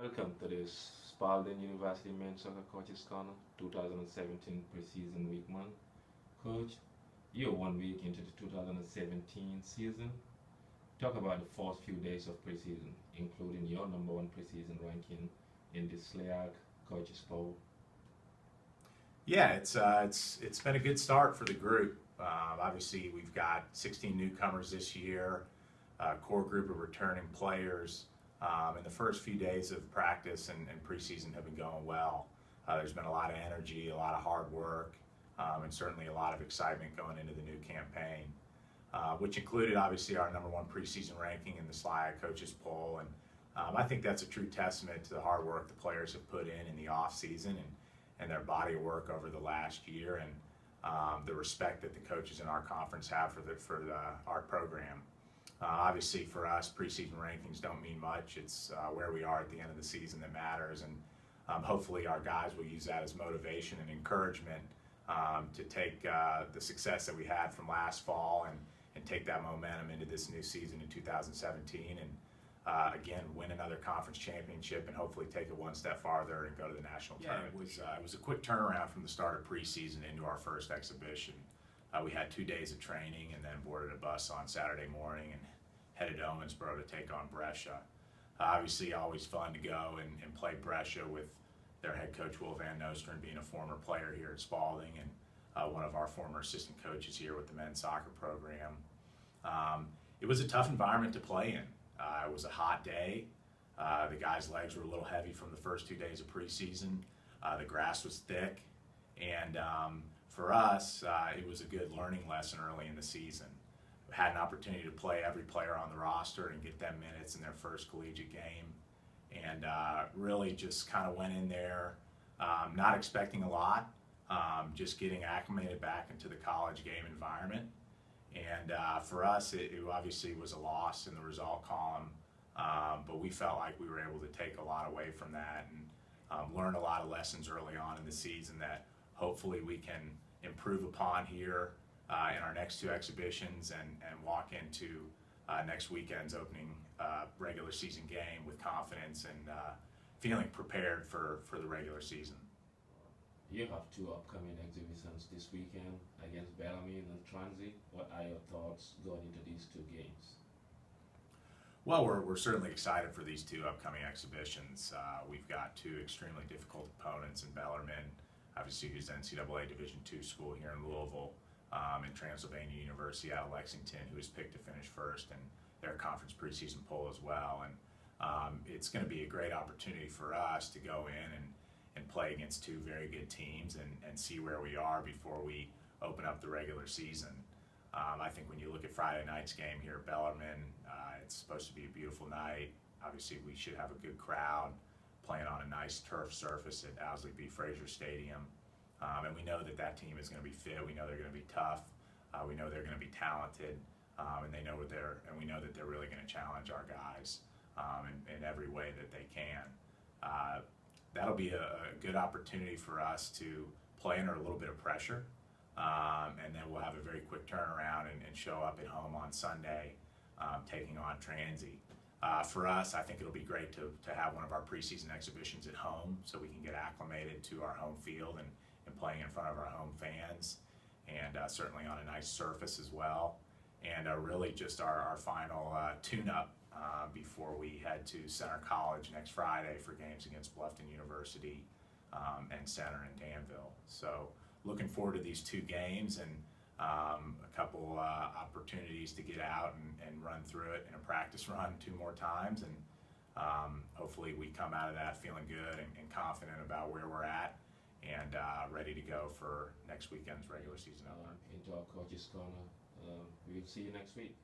Welcome to this Spalding University Men's Soccer Coaches Corner 2017 preseason week 1. Coach, you're 1 week into the 2017 season. Talk about the first few days of preseason, including your #1 preseason ranking in the SLEAG Coaches Poll. Yeah, it's been a good start for the group. Obviously, we've got 16 newcomers this year, a core group of returning players. And the first few days of practice and preseason have been going well. There's been a lot of energy, a lot of hard work, and certainly a lot of excitement going into the new campaign, which included obviously our #1 preseason ranking in the SLEAG Coaches Poll. And I think that's a true testament to the hard work the players have put in the off season and their body of work over the last year, and the respect that the coaches in our conference have for our program. Obviously for us, preseason rankings don't mean much. It's where we are at the end of the season that matters, and hopefully our guys will use that as motivation and encouragement to take the success that we had from last fall and take that momentum into this new season in 2017 and again win another conference championship and hopefully take it one step farther and go to the national tournament. It was a quick turnaround from the start of preseason into our first exhibition. We had 2 days of training and then boarded a bus on Saturday morning and headed to Owensboro to take on Brescia. Obviously always fun to go and play Brescia with their head coach Will Van Nosteren being a former player here at Spalding and one of our former assistant coaches here with the men's soccer program. It was a tough environment to play in. It was a hot day. The guys' legs were a little heavy from the first 2 days of preseason. The grass was thick, and for us, it was a good learning lesson early in the season. We had an opportunity to play every player on the roster and get them minutes in their first collegiate game, and really just kind of went in there not expecting a lot, just getting acclimated back into the college game environment. And for us, it obviously was a loss in the result column, but we felt like we were able to take a lot away from that and learn a lot of lessons early on in the season that hopefully we can improve upon here in our next 2 exhibitions and walk into next weekend's opening regular season game with confidence and feeling prepared for the regular season. You have 2 upcoming exhibitions this weekend against Bellamy and Transi. What are your thoughts going into these 2 games? Well, we're certainly excited for these 2 upcoming exhibitions. We've got 2 extremely difficult opponents in Bellarmine, obviously who's NCAA Division II school here in Louisville, and Transylvania University out of Lexington, who was picked to finish first in their conference preseason poll as well. And it's going to be a great opportunity for us to go in and play against 2 very good teams and see where we are before we open up the regular season. I think when you look at Friday night's game here at Bellarmine, it's supposed to be a beautiful night. Obviously we should have a good crowd playing on a nice turf surface at Owsley B. Frazier Stadium. And we know that team is going to be fit. We know they're going to be tough. We know they're going to be talented, and we know that they're really going to challenge our guys in every way that they can. That'll be a good opportunity for us to play under a little bit of pressure, and then we'll have a very quick turnaround and show up at home on Sunday, taking on Transy. For us, I think it'll be great to have one of our preseason exhibitions at home so we can get acclimated to our home field and playing in front of our home fans, and certainly on a nice surface as well. And really just our final tune-up before we head to Center College next Friday for games against Bluffton University and Center in Danville. So looking forward to these 2 games and a couple opportunities to get out and run through it in a practice run 2 more times, and hopefully we come out of that feeling good and confident about where we're at and ready to go for next weekend's regular season opener. Into our Coaches Corner. We'll see you next week.